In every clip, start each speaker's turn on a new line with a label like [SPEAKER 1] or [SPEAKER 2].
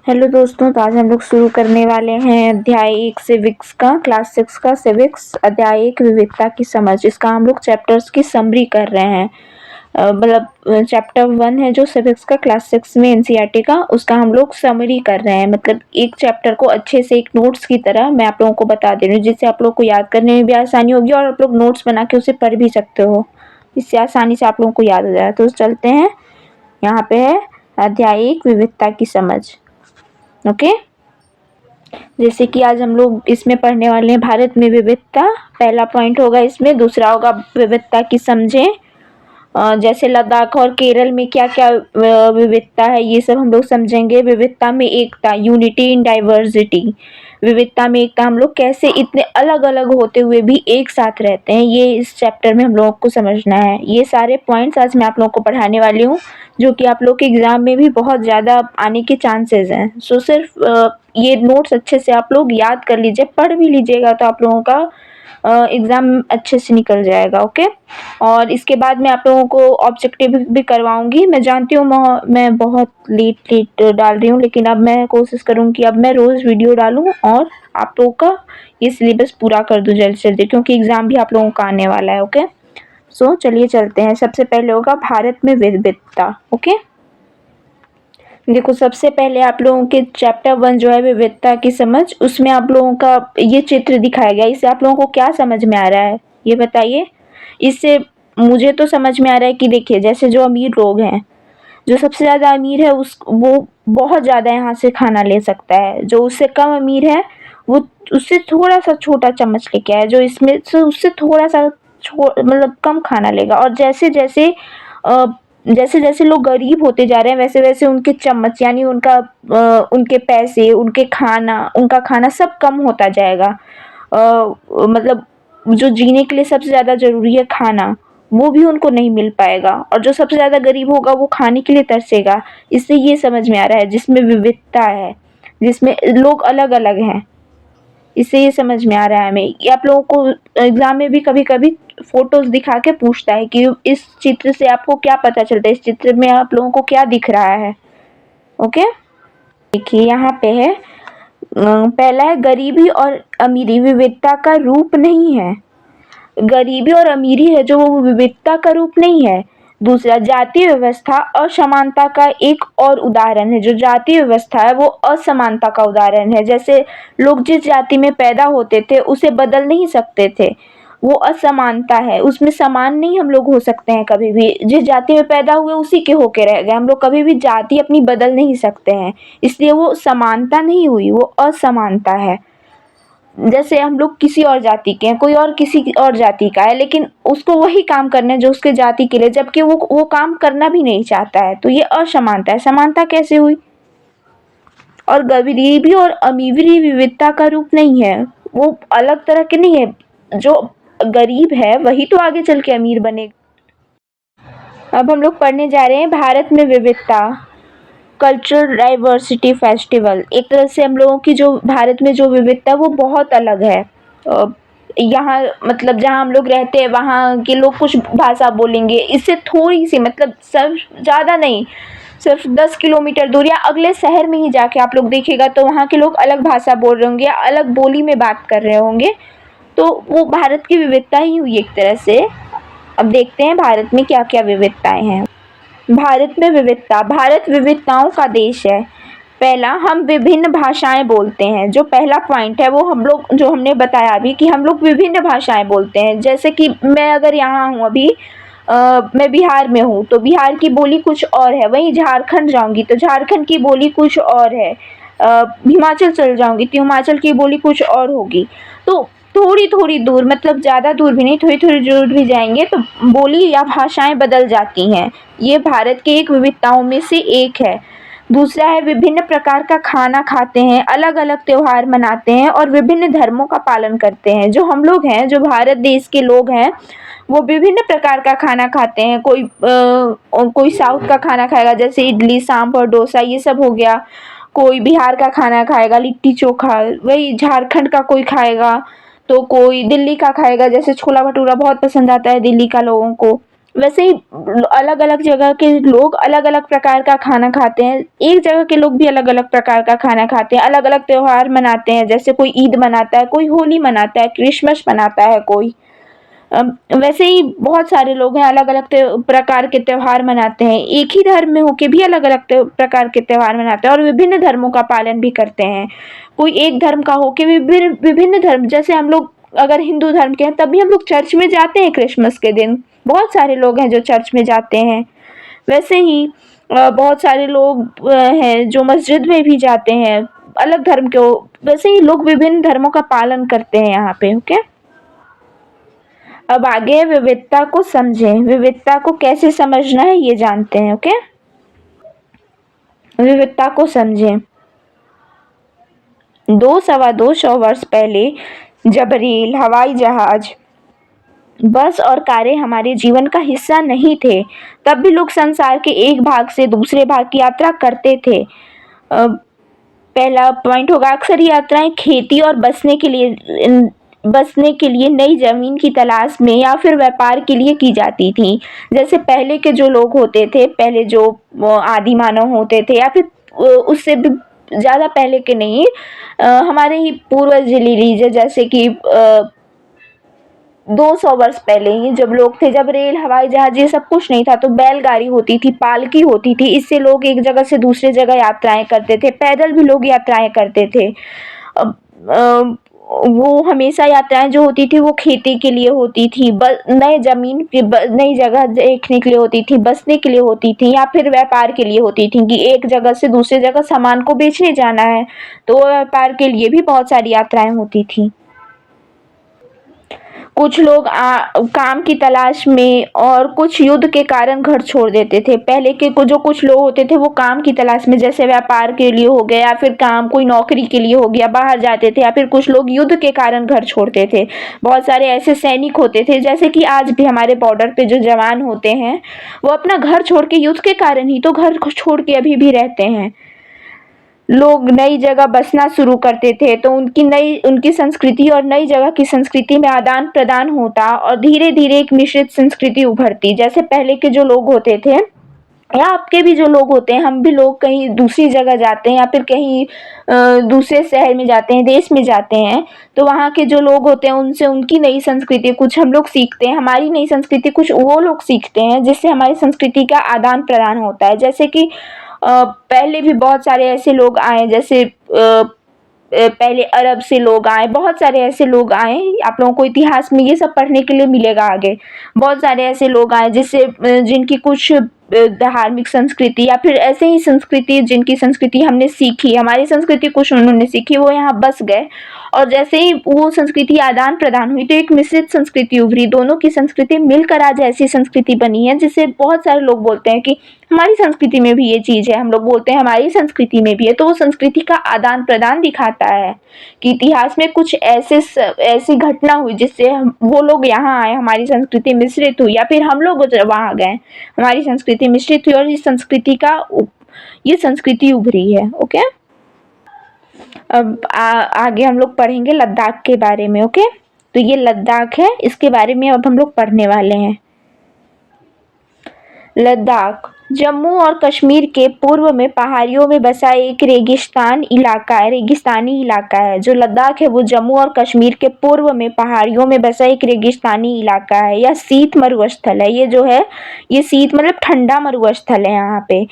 [SPEAKER 1] Hello दोस्तों, तो आज हम लोग शुरू करने वाले हैं अध्याय 1 सिविक्स का, क्लास 6 का सिविक्स अध्याय 1 विविधता की समझ। इसका हम लोग चैप्टर्स की समरी कर रहे हैं। मतलब चैप्टर 1 है जो सिविक्स का क्लास 6 में एनसीईआरटी का, उसका हम लोग समरी कर रहे हैं। मतलब एक चैप्टर को अच्छे से एक नोट्स की तरह मैं आप लोगों को बता दे रही हूँ, जिससे आप लोग को याद करने में भी आसानी होगी और आप लोग नोट्स बना के उसे पढ़ भी सकते हो। इससे आसानी से आप लोगों को याद हो जाए। तो चलते हैं, यहाँ पे है अध्याय 1 विविधता की समझ। ओके, जैसे कि आज हम लोग इसमें पढ़ने वाले हैं भारत में विविधता। पहला पॉइंट होगा इसमें, दूसरा होगा विविधता की समझें। जैसे लद्दाख और केरल में क्या क्या विविधता है, ये सब हम लोग समझेंगे। विविधता में एकता, यूनिटी इन डाइवर्सिटी। विविधता में एकता, हम लोग कैसे इतने अलग अलग होते हुए भी एक साथ रहते हैं, ये इस चैप्टर में हम लोगों को समझना है। ये सारे पॉइंट्स आज मैं आप लोगों को पढ़ाने वाली हूँ, जो कि आप लोग के एग्जाम में भी बहुत ज़्यादा आने के चांसेस हैं। सो सिर्फ ये नोट्स अच्छे से आप लोग याद कर लीजिए, पढ़ भी लीजिएगा तो आप लोगों का एग्ज़ाम अच्छे से निकल जाएगा। ओके, और इसके बाद मैं आप लोगों को ऑब्जेक्टिव भी करवाऊंगी। मैं जानती हूँ मैं बहुत लेट डाल रही हूँ, लेकिन अब मैं कोशिश करूँगी अब मैं रोज़ वीडियो डालूँ और आप लोगों का ये सिलेबस पूरा कर दूँ जल्दी से जल्दी, क्योंकि एग्ज़ाम भी आप लोगों का आने वाला है। ओके, सो चलिए चलते हैं। सबसे पहले होगा भारत में विविधता। ओके, देखो सबसे पहले आप लोगों के चैप्टर 1 जो है विविधता की समझ, उसमें आप लोगों का ये चित्र दिखाया गया। इससे आप लोगों को क्या समझ में आ रहा है ये बताइए। इससे मुझे तो समझ में आ रहा है कि देखिए, जैसे जो अमीर लोग हैं, जो सबसे ज़्यादा अमीर है उस वो बहुत ज़्यादा यहाँ से खाना ले सकता है। जो उससे कम अमीर है वो उससे थोड़ा सा छोटा चम्मच लेके आए, जो इसमें से उससे थोड़ा सा मतलब कम खाना लेगा। और जैसे जैसे लोग गरीब होते जा रहे हैं, वैसे वैसे उनके चम्मच यानी उनके पैसे, उनका खाना सब कम होता जाएगा। मतलब जो जीने के लिए सबसे ज़्यादा ज़रूरी है खाना, वो भी उनको नहीं मिल पाएगा। और जो सबसे ज़्यादा गरीब होगा वो खाने के लिए तरसेगा। इससे ये समझ में आ रहा है जिसमें विविधता है, जिसमें लोग अलग अलग हैं, इससे ये समझ में आ रहा है हमें। ये आप लोगों को एग्जाम में भी कभी कभी फोटोज दिखा के पूछता है कि इस चित्र से आपको क्या पता चलता है, इस चित्र में आप लोगों को क्या दिख रहा है। ओके, देखिए यहाँ पे है पहला है गरीबी और अमीरी विविधता का रूप नहीं है। गरीबी और अमीरी है जो वो विविधता का रूप नहीं है। दूसरा, जातीय व्यवस्था असमानता का एक और उदाहरण है। जो जातीय व्यवस्था है वो असमानता का उदाहरण है। जैसे लोग जिस जाति में पैदा होते थे उसे बदल नहीं सकते थे, वो असमानता है। उसमें समान नहीं हम लोग हो सकते हैं कभी भी। जिस जाति में पैदा हुए उसी के होके रह गए, हम लोग कभी भी जाति अपनी बदल नहीं सकते हैं। इसलिए वो समानता नहीं हुई, वो असमानता है। जैसे हम लोग किसी और जाति के हैं, कोई और किसी और जाति का है, लेकिन उसको वही काम करना है जो उसके जाति के लिए, जबकि वो काम करना भी नहीं चाहता है, तो ये असमानता है। समानता कैसे हुई? और गरीबी और अमीरी विविधता का रूप नहीं है, वो अलग तरह के नहीं है। जो गरीब है वही तो आगे चल के अमीर बनेगा। अब हम लोग पढ़ने जा रहे हैं भारत में विविधता, कल्चरल डाइवर्सिटी फेस्टिवल। एक तरह से हम लोगों की जो भारत में जो विविधता है वो बहुत अलग है। यहाँ मतलब जहाँ हम लोग रहते हैं वहाँ के लोग कुछ भाषा बोलेंगे, इससे थोड़ी सी मतलब सब ज़्यादा नहीं, सिर्फ 10 किलोमीटर दूर या अगले शहर में ही जाके आप लोग देखिएगा तो वहाँ के लोग अलग भाषा बोल रहे होंगे या अलग बोली में बात कर रहे होंगे। तो वो भारत की विविधता ही हुई एक तरह से। अब देखते हैं भारत में क्या क्या विविधताएं हैं। भारत में विविधता, भारत विविधताओं का देश है। पहला, हम विभिन्न भाषाएं बोलते हैं। जो पहला पॉइंट है वो हम लोग जो हमने बताया अभी कि हम लोग विभिन्न भाषाएं बोलते हैं। जैसे कि मैं अगर यहाँ हूँ अभी, मैं बिहार में हूँ तो बिहार की बोली कुछ और है। वहीं झारखंड जाऊँगी तो झारखंड की बोली कुछ और है। हिमाचल चल जाऊँगी तो हिमाचल की बोली कुछ और होगी। तो थोड़ी थोड़ी दूर, मतलब ज़्यादा दूर भी नहीं, थोड़ी थोड़ी दूर भी जाएंगे तो बोली या भाषाएं बदल जाती हैं। ये भारत के एक विविधताओं में से एक है। दूसरा है विभिन्न प्रकार का खाना खाते हैं, अलग अलग त्योहार मनाते हैं और विभिन्न धर्मों का पालन करते हैं। जो हम लोग हैं, जो भारत देश के लोग हैं, वो विभिन्न प्रकार का खाना खाते हैं। कोई साउथ का खाना खाएगा, जैसे इडली सांभर डोसा ये सब हो गया। कोई बिहार का खाना खाएगा, लिट्टी चोखा। वही झारखंड का कोई खाएगा, तो कोई दिल्ली का खाएगा, जैसे छोला भटूरा बहुत पसंद आता है दिल्ली का लोगों को। वैसे ही अलग अलग जगह के लोग अलग अलग प्रकार का खाना खाते हैं, एक जगह के लोग भी अलग अलग प्रकार का खाना खाते हैं, अलग अलग त्योहार मनाते हैं, जैसे कोई ईद मनाता है, कोई होली मनाता है, क्रिसमस मनाता है कोई। वैसे ही बहुत सारे लोग हैं अलग अलग प्रकार के त्योहार मनाते हैं, एक ही धर्म में होके भी अलग अलग प्रकार के त्योहार मनाते हैं और विभिन्न धर्मों का पालन भी करते हैं। कोई एक धर्म का होके विभिन्न विभिन्न धर्म, जैसे हम लोग अगर हिंदू धर्म के हैं तब भी हम लोग चर्च में जाते हैं क्रिसमस के दिन, बहुत सारे लोग हैं जो चर्च में जाते हैं। वैसे ही बहुत सारे लोग हैं जो मस्जिद में भी जाते हैं, अलग धर्म के वैसे ही लोग विभिन्न धर्मों का पालन करते हैं यहाँ पे। ओके, अब आगे विविधता को समझें, विविधता को कैसे समझना है ये जानते हैं। ओके, विविधता को समझें। 200-225 वर्ष पहले जब रेल, हवाई जहाज, बस और कारें हमारे जीवन का हिस्सा नहीं थे, तब भी लोग संसार के एक भाग से दूसरे भाग की यात्रा करते थे। पहला पॉइंट होगा, अक्सर यात्राएं खेती और बसने के लिए नई जमीन की तलाश में या फिर व्यापार के लिए की जाती थी। जैसे पहले के जो लोग होते थे, पहले जो आदि मानव होते थे या फिर उससे भी ज़्यादा पहले के नहीं, हमारे ही पूर्वज ले लीजिए, जैसे कि 200 वर्ष पहले ही जब लोग थे, जब रेल, हवाई जहाज ये सब कुछ नहीं था, तो बैलगाड़ी होती थी, पालकी होती थी, इससे लोग एक जगह से दूसरे जगह यात्राएं करते थे, पैदल भी लोग यात्राएं करते थे। वो हमेशा यात्राएं जो होती थी वो खेती के लिए होती थी, नए जमीन नई जगह देखने के लिए होती थी, बसने के लिए होती थी या फिर व्यापार के लिए होती थी कि एक जगह से दूसरे जगह सामान को बेचने जाना है, तो व्यापार के लिए भी बहुत सारी यात्राएं होती थी। कुछ लोग काम की तलाश में और कुछ युद्ध के कारण घर छोड़ देते थे। पहले के जो कुछ लोग होते थे वो काम की तलाश में, जैसे व्यापार के लिए हो गया या फिर काम कोई नौकरी के लिए हो गया, बाहर जाते थे, या फिर कुछ लोग युद्ध के कारण घर छोड़ते थे। बहुत सारे ऐसे सैनिक होते थे, जैसे कि आज भी हमारे बॉर्डर पे जो जवान होते हैं वो अपना घर छोड़ के, युद्ध के कारण ही तो घर छोड़ के अभी भी रहते हैं। लोग नई जगह बसना शुरू करते थे तो उनकी संस्कृति और नई जगह की संस्कृति में आदान प्रदान होता और धीरे धीरे एक मिश्रित संस्कृति उभरती। जैसे पहले के जो लोग होते थे या आपके भी जो लोग होते हैं, हम भी लोग कहीं दूसरी जगह जाते हैं या फिर कहीं दूसरे शहर में जाते हैं, देश में जाते हैं, तो वहाँ के जो लोग होते हैं उनसे उनकी नई संस्कृति कुछ हम लोग सीखते हैं, हमारी नई संस्कृति कुछ वो लोग सीखते हैं, जिससे हमारी संस्कृति का आदान प्रदान होता है। जैसे कि पहले भी बहुत सारे ऐसे लोग आए, जैसे पहले अरब से लोग आए, बहुत सारे ऐसे लोग आए, आप लोगों को इतिहास में ये सब पढ़ने के लिए मिलेगा आगे। बहुत सारे ऐसे लोग आए जिससे जिनकी कुछ धार्मिक संस्कृति या फिर ऐसे ही संस्कृति, जिनकी संस्कृति हमने सीखी, हमारी संस्कृति कुछ उन्होंने सीखी, वो यहाँ बस गए और जैसे ही वो संस्कृति आदान प्रदान हुई तो एक मिश्रित संस्कृति उभरी। दोनों की संस्कृति मिलकर आज ऐसी संस्कृति बनी है जिससे बहुत सारे लोग बोलते हैं कि हमारी संस्कृति में भी ये चीज़ है, हम लोग बोलते हैं हमारी संस्कृति में भी है। तो वो संस्कृति का आदान प्रदान दिखाता है कि इतिहास में कुछ ऐसी घटना हुई जिससे वो लोग यहाँ आए, हमारी संस्कृति मिश्रित हुई, या फिर हम लोग वहाँ गए, हमारी संस्कृति मिश्रित हुई और ये संस्कृति उभरी है। ओके, अब आगे हम लोग पढ़ेंगे लद्दाख के बारे में। ओके, तो ये लद्दाख है, इसके बारे में अब हम लोग पढ़ने वाले हैं। लद्दाख जम्मू और कश्मीर के पूर्व में पहाड़ियों में बसा एक रेगिस्तानी इलाका है। जो लद्दाख है वो जम्मू और कश्मीर के पूर्व में पहाड़ियों में बसा एक रेगिस्तानी इलाका है। यह शीत मरुस्थल है। ये जो है ये शीत मतलब ठंडा मरुस्थल है।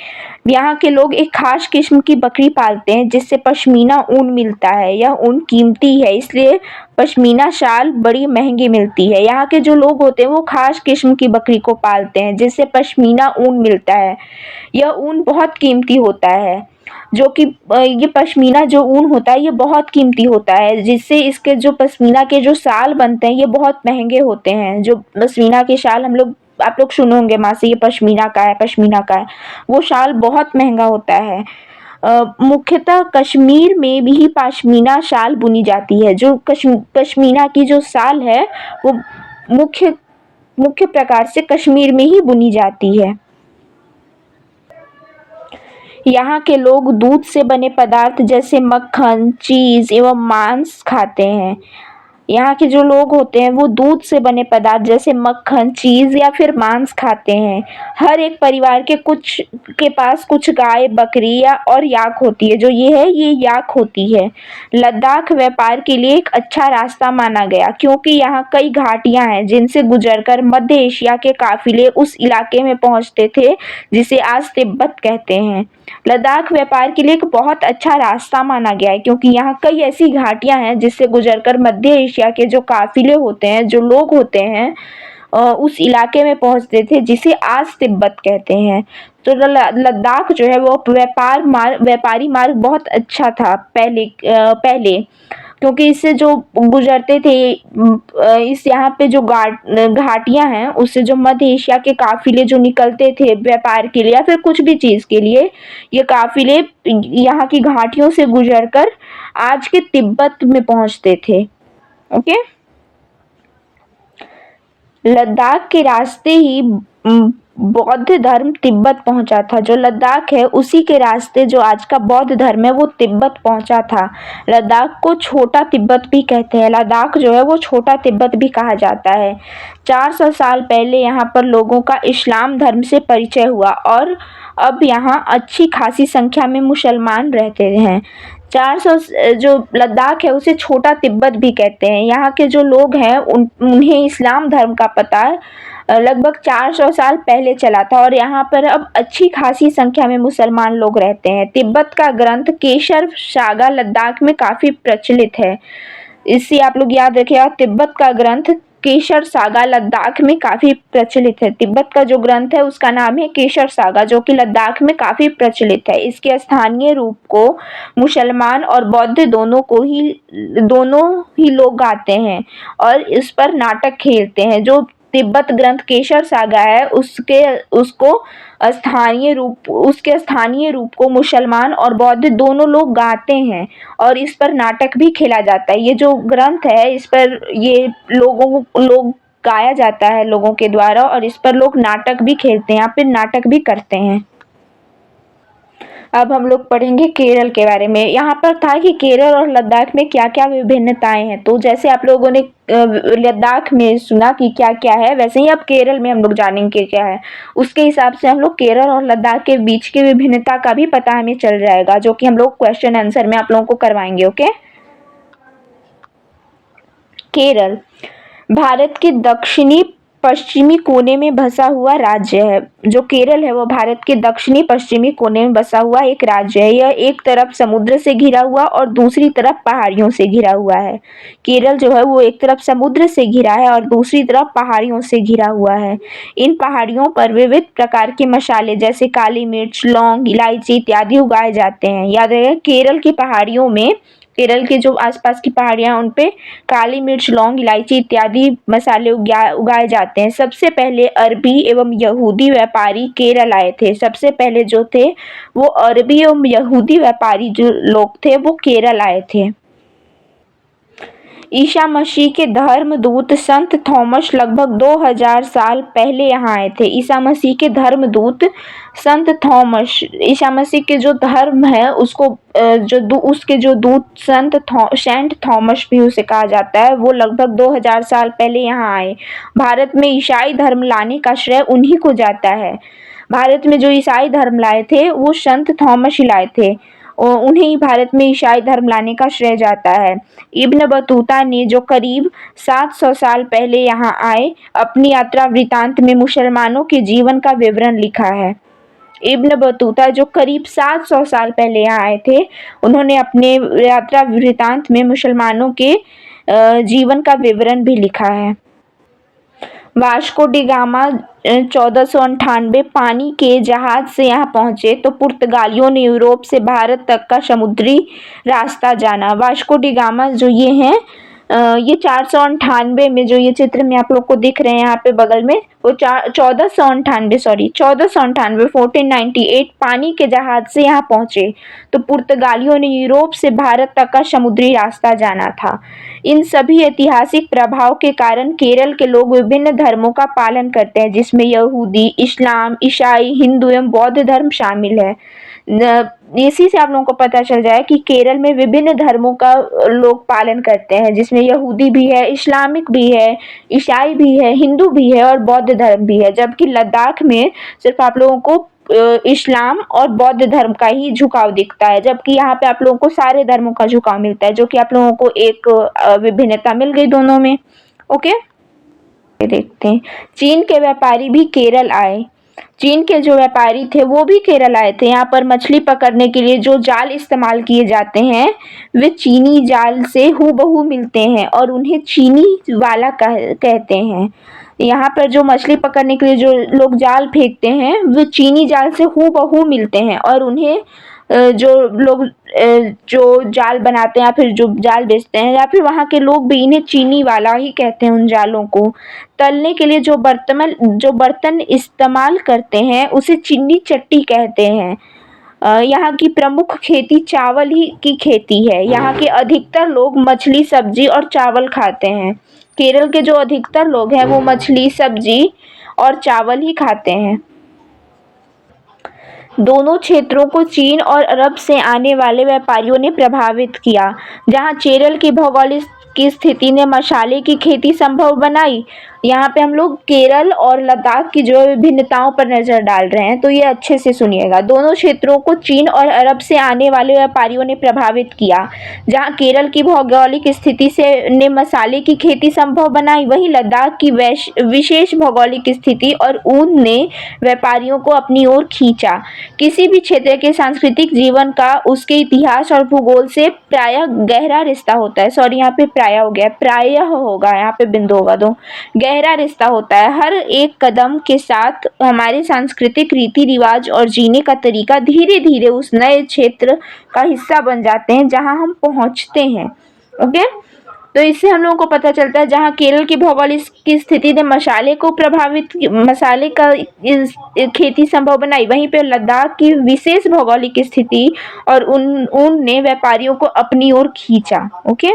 [SPEAKER 1] यहाँ के लोग एक खास किस्म की बकरी पालते हैं जिससे पश्मीना ऊन मिलता है। यह ऊन कीमती है, इसलिए पश्मीना शाल बड़ी महंगी मिलती है। यहाँ के जो लोग होते हैं वो खास किस्म की बकरी को पालते हैं जिससे पश्मीना ऊन मिलता है। यह ऊन बहुत कीमती होता है, जो कि ये पश्मीना जो ऊन होता है ये बहुत कीमती होता है, जिससे इसके जो पश्मीना के जो शाल बनते हैं ये बहुत महंगे होते हैं। जो पश्मीना के शाल आप लोग सुने होंगे, माँ से ये पश्मीना का है, वो शाल बहुत महंगा होता है। मुख्यतः कश्मीर में भी पश्मीना शाल बुनी जाती है। जो पश्मीना की जो शाल है वो मुख्य प्रकार से कश्मीर में ही बुनी जाती है। यहाँ के लोग दूध से बने पदार्थ जैसे मक्खन, चीज़ एवं मांस खाते हैं। यहाँ के जो लोग होते हैं वो दूध से बने पदार्थ जैसे मक्खन, चीज़ या फिर मांस खाते हैं। हर एक परिवार के पास कुछ गाय, बकरी या और याक होती है। जो ये याक होती है। लद्दाख व्यापार के लिए एक अच्छा रास्ता माना गया क्योंकि यहाँ कई घाटियाँ हैं जिनसे गुजरकर मध्य एशिया के काफिले उस इलाके में पहुँचते थे जिसे आज तिब्बत कहते हैं। लद्दाख व्यापार के लिए एक बहुत अच्छा रास्ता माना गया है क्योंकि यहाँ कई ऐसी घाटियां हैं जिससे गुजरकर मध्य एशिया के जो काफिले होते हैं, जो लोग होते हैं, उस इलाके में पहुंचते थे जिसे आज तिब्बत कहते हैं। तो लद्दाख जो है वो व्यापारी मार्ग बहुत अच्छा था पहले क्योंकि इससे जो गुजरते थे, इस यहाँ पे जो घाटियां हैं उससे जो मध्य एशिया के काफिले जो निकलते थे व्यापार के लिए या फिर कुछ भी चीज के लिए, ये काफिले यहाँ की घाटियों से गुजरकर आज के तिब्बत में पहुंचते थे। ओके, लद्दाख के रास्ते ही बौद्ध धर्म तिब्बत पहुंचा था। जो लद्दाख है उसी के रास्ते जो आज का बौद्ध धर्म है वो तिब्बत पहुंचा था। लद्दाख को छोटा तिब्बत भी कहते हैं। लद्दाख जो है वो छोटा तिब्बत भी कहा जाता है। 400 साल पहले यहाँ पर लोगों का इस्लाम धर्म से परिचय हुआ और अब यहाँ अच्छी खासी संख्या में मुसलमान रहते हैं। 400 जो लद्दाख है उसे छोटा तिब्बत भी कहते हैं। यहाँ के जो लोग हैं उन्हें इस्लाम धर्म का पता लगभग 400 साल पहले चला था और यहाँ पर अब अच्छी खासी संख्या में मुसलमान लोग रहते हैं। तिब्बत का ग्रंथ केशर सागा लद्दाख में काफ़ी प्रचलित है। इससे आप लोग याद रखिएगा, तिब्बत का ग्रंथ केशर सागा लद्दाख में काफ़ी प्रचलित है। तिब्बत का जो ग्रंथ है उसका नाम है केशर सागा जो कि लद्दाख में काफ़ी प्रचलित है। इसके स्थानीय रूप को मुसलमान और बौद्ध दोनों ही लोग गाते हैं और इस पर नाटक खेलते हैं। जो तिब्बत ग्रंथ केशर सागा है उसके स्थानीय रूप को मुसलमान और बौद्ध दोनों लोग गाते हैं और इस पर नाटक भी खेला जाता है। ये जो ग्रंथ है इस पर ये लोग गाया जाता है लोगों के द्वारा और इस पर लोग नाटक भी खेलते हैं या फिर नाटक भी करते हैं। अब हम लोग पढ़ेंगे केरल के बारे में। यहाँ पर था कि केरल और लद्दाख में क्या क्या विभिन्नताएं हैं। तो जैसे आप लोगों ने लद्दाख में सुना कि क्या क्या है, वैसे ही अब केरल में हम लोग जानेंगे क्या है। उसके हिसाब से हम लोग केरल और लद्दाख के बीच की विभिन्नता का भी पता हमें चल जाएगा जो कि हम लोग क्वेश्चन आंसर में आप लोगों को करवाएंगे। ओके, केरल भारत के दक्षिणी पश्चिमी कोने में बसा हुआ राज्य है। जो केरल है वो भारत के दक्षिणी पश्चिमी कोने में बसा हुआ एक राज्य है। यह एक तरफ समुद्र से घिरा हुआ और दूसरी तरफ पहाड़ियों से घिरा हुआ है। केरल जो है वो एक तरफ समुद्र से घिरा है और दूसरी तरफ पहाड़ियों से घिरा हुआ है। इन पहाड़ियों पर विविध प्रकार के मसाले जैसे काली मिर्च, लौंग, इलायची इत्यादि उगाए जाते हैं। याद रहे, केरल की पहाड़ियों में, केरल के जो आसपास की पहाड़ियां उन पे काली मिर्च, लौंग, इलायची इत्यादि मसाले उगाए जाते हैं। सबसे पहले अरबी एवं यहूदी व्यापारी केरल आए थे। सबसे पहले जो थे वो अरबी एवं यहूदी व्यापारी जो लोग थे वो केरल आए थे। ईसा मसीह के धर्मदूत संत थॉमस लगभग 2000 साल पहले यहाँ आए थे। ईसा मसीह के धर्मदूत संत थॉमस, ईसा मसीह के जो धर्म है उसको उसके जो दूत सेंट थॉमस भी उसे कहा जाता है, वो लगभग 2000 साल पहले यहाँ आए। भारत में ईसाई धर्म लाने का श्रेय उन्हीं को जाता है। भारत में जो ईसाई धर्म लाए थे वो संत थॉमस ही लाए थे। उन्हें ही भारत में ईसाई धर्म लाने का श्रेय जाता है। इब्न बतूता ने जो करीब 700 साल पहले यहाँ आए, अपनी यात्रा वृतांत में मुसलमानों के जीवन का विवरण लिखा है। इब्न बतूता जो करीब 700 साल पहले यहाँ आए थे, उन्होंने अपने यात्रा वृतांत में मुसलमानों के जीवन का विवरण भी लिखा है। वास्को डी गामा 1498 पानी के जहाज से यहाँ पहुंचे तो पुर्तगालियों ने यूरोप से भारत तक का समुद्री रास्ता जाना। वास्को डी गामा जो ये 498 में जो ये चित्र में आप लोग को दिख रहे हैं यहाँ पे बगल में, वो 1498 1498 पानी के जहाज से यहाँ पहुंचे। तो पुर्तगालियों ने यूरोप से भारत तक का समुद्री रास्ता जाना था। इन सभी ऐतिहासिक प्रभाव के कारण केरल के लोग विभिन्न धर्मों का पालन करते हैं, जिसमें यहूदी, इस्लाम, ईसाई, हिंदू एवं बौद्ध धर्म शामिल है। इसी से आप लोगों को पता चल जाए कि केरल में विभिन्न धर्मों का लोग पालन करते हैं, जिसमें यहूदी भी है, इस्लामिक भी है, ईसाई भी है, हिंदू भी है और बौद्ध धर्म भी है। जबकि लद्दाख में सिर्फ आप लोगों को इस्लाम और बौद्ध धर्म का ही झुकाव दिखता है, जबकि यहाँ पे आप लोगों को सारे धर्मों का झुकाव मिलता है, जो कि आप लोगों को एक विभिन्नता मिल गई दोनों में। ओके, देखते हैं। चीन के व्यापारी भी केरल आए। चीन के जो व्यापारी थे वो भी केरल आए थे। यहाँ पर मछली पकड़ने के लिए जो जाल इस्तेमाल किए जाते हैं वे चीनी जाल से हूबहू मिलते हैं और उन्हें चीनी वाला कहते हैं। यहाँ पर जो मछली पकड़ने के लिए जो लोग जाल फेंकते हैं वो चीनी जाल से हूबहू मिलते हैं और उन्हें जो लोग जो जाल बनाते हैं या फिर जो जाल बेचते हैं या फिर वहाँ के लोग भी इन्हें चीनी वाला ही कहते हैं उन जालों को। तलने के लिए जो बर्तन इस्तेमाल करते हैं उसे चीनी चट्टी कहते हैं। यहाँ की प्रमुख खेती चावल ही की खेती है। यहाँ के अधिकतर लोग मछली, सब्जी और चावल खाते हैं। केरल के जो अधिकतर लोग हैं वो मछली, सब्जी और चावल ही खाते हैं। दोनों क्षेत्रों को चीन और अरब से आने वाले व्यापारियों ने प्रभावित किया। जहां केरल की भौगोलिक की स्थिति ने मसाले की खेती संभव बनाई। यहाँ पे हम लोग केरल और लद्दाख की जो विभिन्नताओं पर नजर डाल रहे हैं, तो ये अच्छे से सुनिएगा। दोनों क्षेत्रों को चीन और अरब से आने वाले व्यापारियों ने प्रभावित किया। जहाँ केरल की भौगोलिक स्थिति से ने मसाले की खेती संभव बनाई, वहीं लद्दाख की विशेष भौगोलिक स्थिति और ऊन ने व्यापारियों को अपनी ओर खींचा। किसी भी क्षेत्र के सांस्कृतिक जीवन का उसके इतिहास और भूगोल से प्रायः गहरा रिश्ता होता है। सॉरी, यहाँ पे प्रायः हो गया, प्रायः होगा, यहाँ पे बिंदु होगा तो गहरा रिश्ता होता है। हर एक कदम के साथ हमारे सांस्कृतिक रीति रिवाज और जीने का तरीका धीरे धीरे उस नए क्षेत्र का हिस्सा बन जाते हैं जहां हम पहुंचते हैं। ओके, तो इससे हम लोगों को पता चलता है जहां केरल की भौगोलिक की स्थिति ने मसाले का खेती संभव बनाई, वहीं पे लद्दाख की विशेष भौगोलिक स्थिति और ऊन ने व्यापारियों को अपनी ओर खींचा। ओके,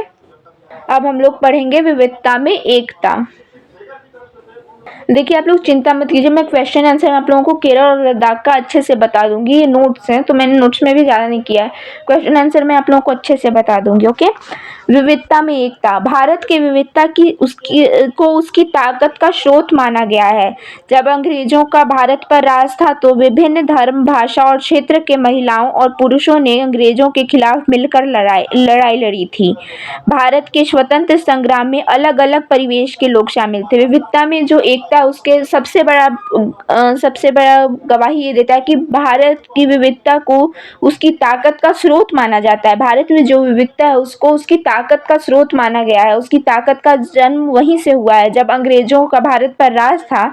[SPEAKER 1] अब हम लोग पढ़ेंगे विविधता में एकता। देखिए, आप लोग चिंता मत कीजिए, मैं क्वेश्चन आंसर आप लोगों को केरल और लद्दाख का अच्छे से बता दूंगी। ये नोट्स हैं तो मैंने नोट्स में भी ज़्यादा नहीं किया है, क्वेश्चन आंसर मैं आप लोगों को अच्छे से बता दूंगी। ओके, विविधता में एकता। भारत की विविधता की उसकी ताकत का स्रोत माना गया है। जब अंग्रेजों का भारत पर राज था तो विभिन्न धर्म, भाषा और क्षेत्र के महिलाओं और पुरुषों ने अंग्रेजों के खिलाफ मिलकर लड़ाई लड़ी थी। भारत के स्वतंत्र संग्राम में अलग अलग परिवेश के लोग शामिल थे। विविधता में जो एकता उसके सबसे बड़ा गवाही ये देता है कि भारत की विविधता को उसकी ताकत का स्रोत माना जाता है। भारत में जो विविधता है उसको उसकी ताकत का स्रोत माना गया है। उसकी ताकत का जन्म वहीं से हुआ है। जब अंग्रेजों का भारत पर राज था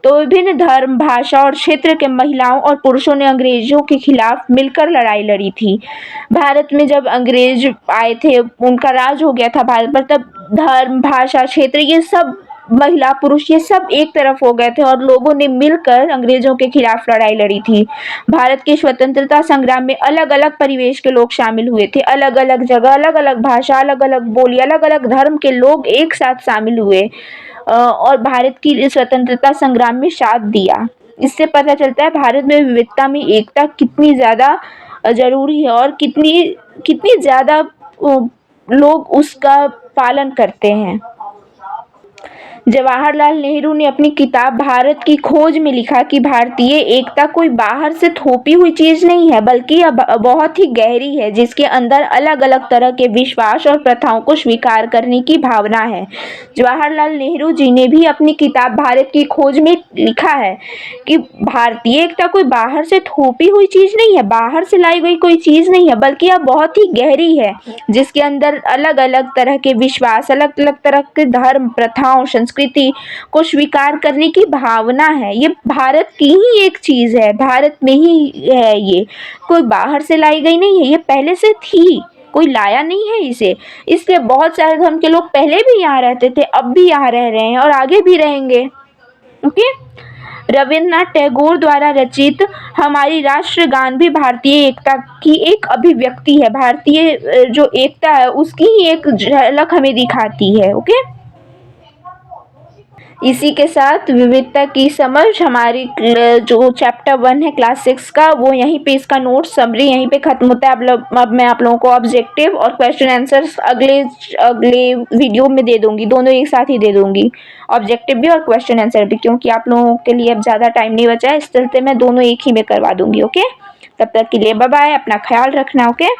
[SPEAKER 1] तो विभिन्न धर्म, भाषा और क्षेत्र के महिलाओं और पुरुषों ने अंग्रेजों के खिलाफ मिलकर लड़ाई लड़ी थी। भारत में जब अंग्रेज आए थे, उनका राज हो गया था भारत पर, तब धर्म, भाषा, क्षेत्र, ये सब महिला, पुरुष, ये सब एक तरफ हो गए थे और लोगों ने मिलकर अंग्रेजों के खिलाफ लड़ाई लड़ी थी। भारत के स्वतंत्रता संग्राम में अलग अलग परिवेश के लोग शामिल हुए थे। अलग अलग जगह, अलग अलग भाषा, अलग अलग बोली, अलग अलग धर्म के लोग एक साथ शामिल हुए और भारत की स्वतंत्रता संग्राम में साथ दिया। इससे पता चलता है भारत में विविधता में एकता कितनी ज़्यादा जरूरी है और कितनी ज़्यादा लोग उसका पालन करते हैं। जवाहरलाल नेहरू ने अपनी किताब भारत की खोज में लिखा कि भारतीय एकता कोई बाहर से थोपी हुई चीज नहीं है, बल्कि यह बहुत ही गहरी है, जिसके अंदर अलग अलग तरह के विश्वास और प्रथाओं को स्वीकार करने की भावना है। जवाहरलाल नेहरू जी ने भी अपनी किताब भारत की खोज में लिखा है कि भारतीय एकता कोई बाहर से थोपी हुई चीज नहीं है, बाहर से लाई गई कोई चीज नहीं है, बल्कि यह बहुत ही गहरी है, जिसके अंदर अलग अलग तरह के विश्वास, अलग अलग तरह के धर्म, प्रथाओं, संस्कृति को स्वीकार करने की भावना है। ये भारत की ही एक चीज है, भारत में ही है, ये कोई बाहर से लाई गई नहीं है, ये पहले से थी, कोई लाया नहीं है इसे। इसलिए बहुत सारे धर्म के लोग पहले भी यहाँ रहते थे, अब भी यहाँ रह रहे हैं और आगे भी रहेंगे। ओके। रविन्द्रनाथ टैगोर द्वारा रचित हमारी राष्ट्रगान भी भारतीय एकता की एक अभिव्यक्ति है। भारतीय जो एकता है उसकी ही एक झलक हमें दिखाती है। ओके। इसी के साथ विविधता की समझ हमारी जो चैप्टर 1 है क्लास 6 का, वो यहीं पे इसका नोट समरी यहीं पे खत्म होता है। अब मैं आप लोगों को ऑब्जेक्टिव और क्वेश्चन आंसर्स अगले अगले वीडियो में दे दूंगी, दोनों एक साथ ही दे दूंगी, ऑब्जेक्टिव भी और क्वेश्चन आंसर भी, क्योंकि आप लोगों के लिए अब ज़्यादा टाइम नहीं बचा है, इस चलते मैं दोनों एक ही में करवा दूंगी। ओके, तब तक के लिए बाय बाय, अपना ख्याल रखना। ओके।